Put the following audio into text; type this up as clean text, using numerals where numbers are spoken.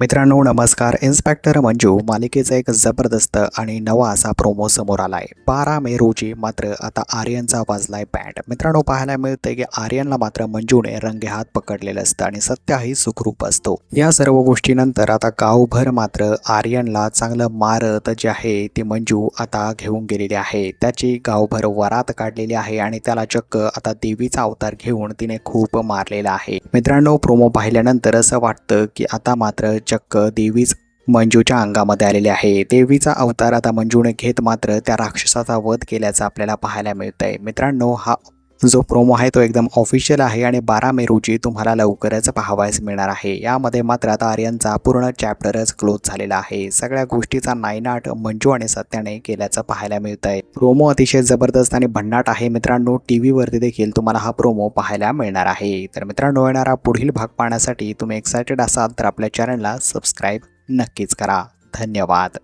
मित्रांनो नमस्कार. इन्स्पेक्टर मंजू मालिकेचा एक जबरदस्त आणि नवा असा प्रोमो समोर आलाय 12 मे रोजी. मात्र आता आर्यनचा वाजलाय बँड. मित्रांनो पाहायला मिळतंय की आर्यनला मात्र मंजूने रंगेहात पकडलेलं असतं आणि सत्याही सुखरूप असतो. या सर्व गोष्टीनंतर आता गावभर मात्र आर्यनला चांगलं मारत जे आहे ती मंजू आता घेऊन गेलेली आहे. त्याची गावभर वरात काढलेली आहे आणि त्याला चक्क आता देवीचा अवतार घेऊन तिने खूप मारलेला आहे. मित्रांनो प्रोमो पाहिल्यानंतर असं वाटतं की आता मात्र चक्क देवीच मंजूच्या अंगामध्ये आलेले आहे. देवीचा अवतार आता मंजूने घेत मात्र त्या राक्षसाचा वध केल्याचं आपल्याला पाहायला मिळतंय. मित्रांनो हा जो प्रोमो आहे तो एकदम ऑफिशियल आहे आणि 12 मे रोजी तुम्हाला लवकरच पाहावयास मिळणार आहे. यामध्ये मात्र आता आर्यनचा पूर्ण चॅप्टरच क्लोज झालेला आहे. सगळ्या गोष्टीचा नायनाट मंजू आणि सत्याने केल्याचं पाहायला मिळतंय. प्रोमो अतिशय जबरदस्त आणि भन्नाट आहे. मित्रांनो टीव्हीवरती देखील तुम्हाला हा प्रोमो पाहायला मिळणार आहे. तर मित्रांनो येणारा पुढील भाग पाहण्यासाठी तुम्ही एक्सायटेड असाल तर आपल्या चॅनलला सबस्क्राईब नक्कीच करा. धन्यवाद.